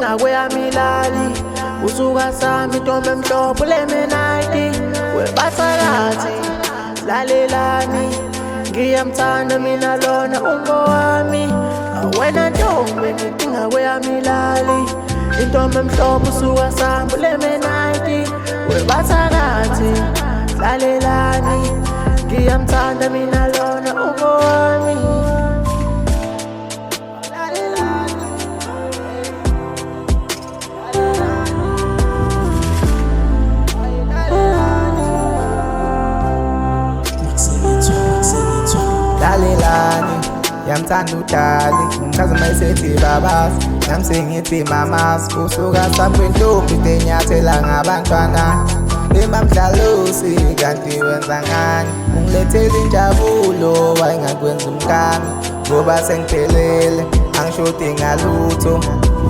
inkinga kweyamilali usuka sami intombi emhlophe lemenayti webathakathi lalelani ngiyamthanda mina lona ungowami wena ntombi inkinga kweyamilali intombi emhlophe usuka sami lemenayti webathakathi lalelani ngiyamthanda mina lona ungowami lalelani yamthanda udali ngichaza mayisethi babasi nami sengithi mamas usuka sami kwintombi tenyathela ngabantwana bemamdlalosi kanti wenza ngani ungilethela injabulo wayengakwenza umkami ngoba sengiphelele angishodi ngalutho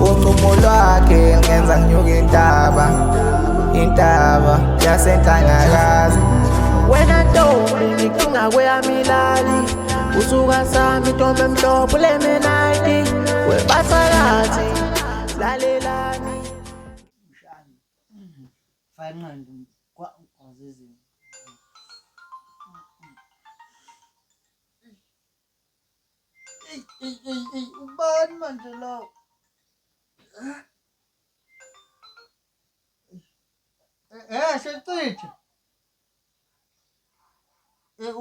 unqumo lwakhe ngenza nginyuke intaba yasenhlangakazi wena ntombi inkinga kweyamilali usuka sami intombi emhlophe lemenayti webathakathi lalelani fanqandi kwazizinto ubani manje lo secishe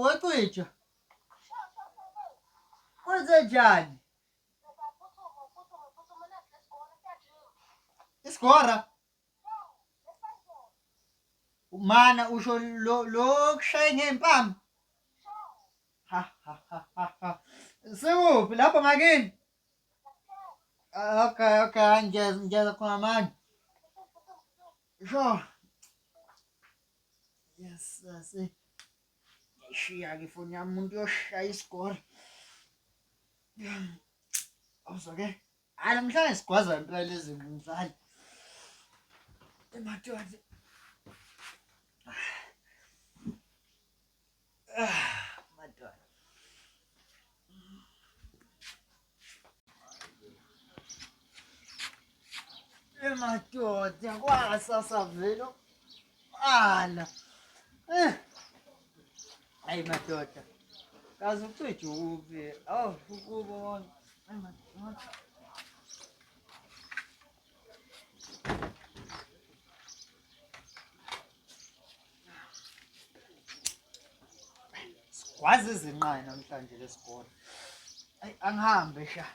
wacishe kwenzenjani isigora mana usho lo kushaye ngempama sikuphi lapho ngakini okay ngiyeza khona manje sure yes ngiyishiya-ke ifoni yami umuntu uyoshaya isigora awuzwa-ke hhayi namhlanje sigwaza impela lezi mzali emadoda madoda emadoda kwasasa vele ala hayi madoda kazi ucije uphi ukubona hayi madoda sikwazi izinqayi namhlanje lesikole ayi angihambe sha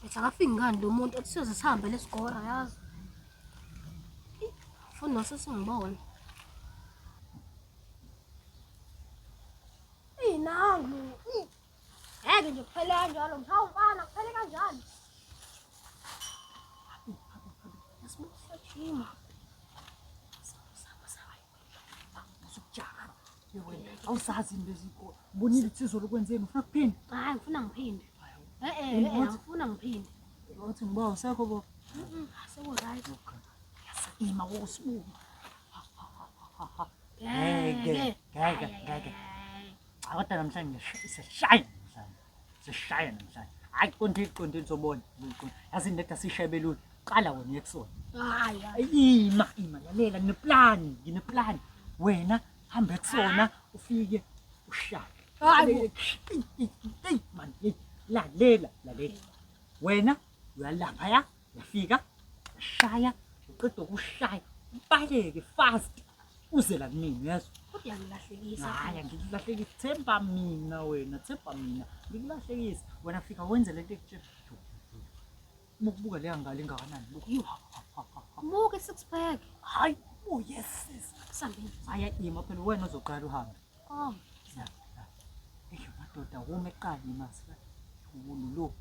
Bethi akafiki ngani lo muntu ethi siyoze sihambe lesigora yazi. Ufuna nosesingibona. Nangu. Ngeke nje kuphele kanjalo mhlawumbe kuphele kanjalo. Yasibuyisa jima. usukujaka yewena awusazi into ezikho ubonile ithizo lokwenzeni ufuna kuphinde Hayi ngifuna ngiphinde. Ngifuna ngiphinde. Uthi ngiba usekho bo Seko right. ima wosibuka Ngeke. Kodwa namhlanje sishaya namhlanje hayi qondile sobona yazi into sishabelula qala wena yekusona Hayi. ima lalela ngineplan wena hambe kusona ufike ushaya Hayi. man lalela wena uyalapha ya yafika shaya uqeda ukushaya ubaleke fast uze la kimi yazi Kodwa ngilahlekisa. hayi ngikulahlekisa themba mina wena ngikulahlekisa wena fika wenze lento ekutshela buka leya ngalo engakanani Muke 6 pack. hayi yes Sambini. aya ima phela wena ozoqala uhambe Oh. madoda wome eqala imasika lo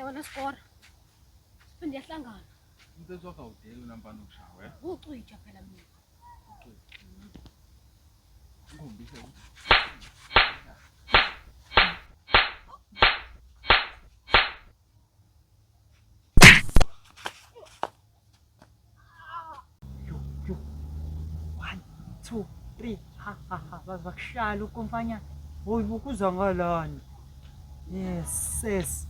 Wena score. ndiyahlangana. Into ezwakawudeli unampani ukushawe. Ucwitsha phela mina. Ngikhombise ukuthi Yo. 1, 2, 3. Ha. Bakushala ukomfanyana. Hoyi bukuza ngalani. Yes.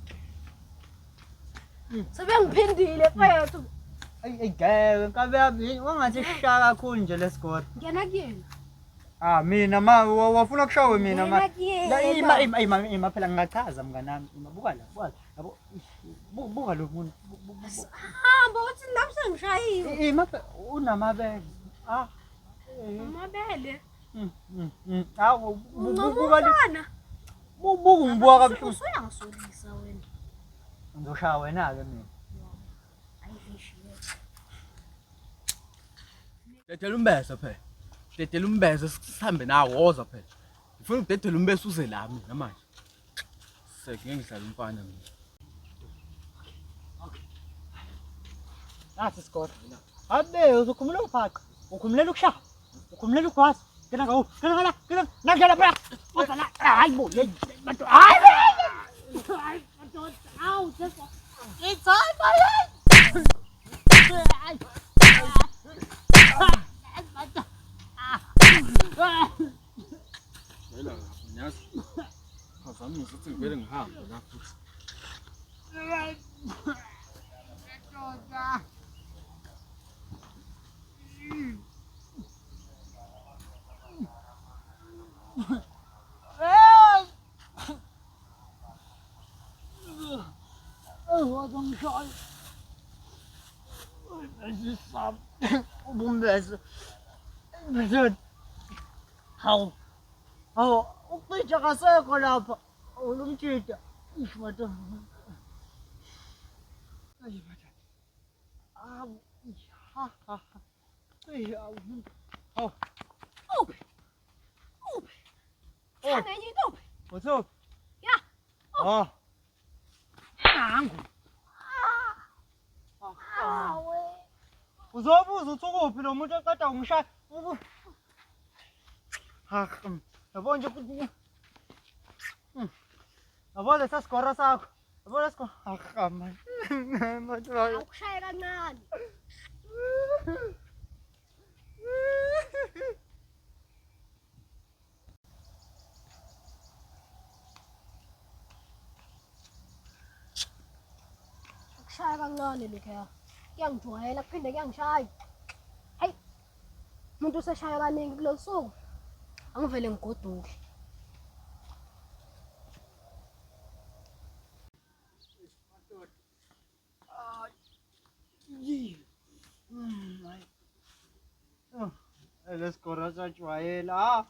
Sebengiphindile mfethu. Ay ngeke nkabe yami wangathi shaya kakhulu nje lesikole. Ngena kuyena. Mina wafuna kushawe mina Ngena kuyena. ima phela ngingachaza mnganami. Buka la. Yabo buka lo muntu. Hamba uthi nami sengishayile. Ima unamabele. Amabele. Awu buka Ngomntwana. ngibuka kabuhlungu. Usuyangisolisa wena. Ngizoshaya wena ke mina. Ayishiye. dedela umbese phela. Dedela umbese sihambe nawo woza phela. Ngifuna ukudedela umbese uze la mina manje. Ngeke ngihlala umfana mina. Nasi isikole. Abe uzokhumula uphaqa. Ukhumulela ukushaya. Ukhumulela ukwazi. Kena ngawo. Kena. Nangena phela. Ozala. Hayi bo. Bantu. Hayi. Au, das It's all my Yela nyazi. Phazamisa ukuthi ngivele ngihambe la futhi. Ubumbese. Hawu. Ucisha kasekho lapha. Ulumtshida. Ishmata. Ayi mata. Ha. Hawu. Uphi? Ngenye into. What's up? Ya. Nangu. Awe. Uzobuza uthi ukuphi lo muntu eqeda ngishaya. Yabo nje ukuthi. Yabo lesa skora sakho. Yabo lesko. Man. Awukushaya kancane. Kushaya kancane lokho. Kuyangijwayela kuphinde kuyangishaya. Hey. Umuntu useshaya kaningi kulolu suku. Angivele ngigoduke. Leskora sajwayela.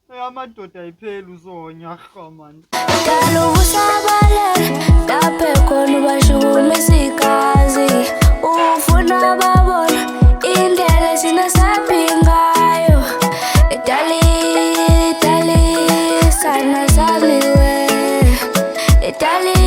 Amadoda ayipheli uzonya man. Dala ubusabalele laphe khona ubashukumisa igazi ufuna babona indlela sinasaphi ngayo dali sana sami we dali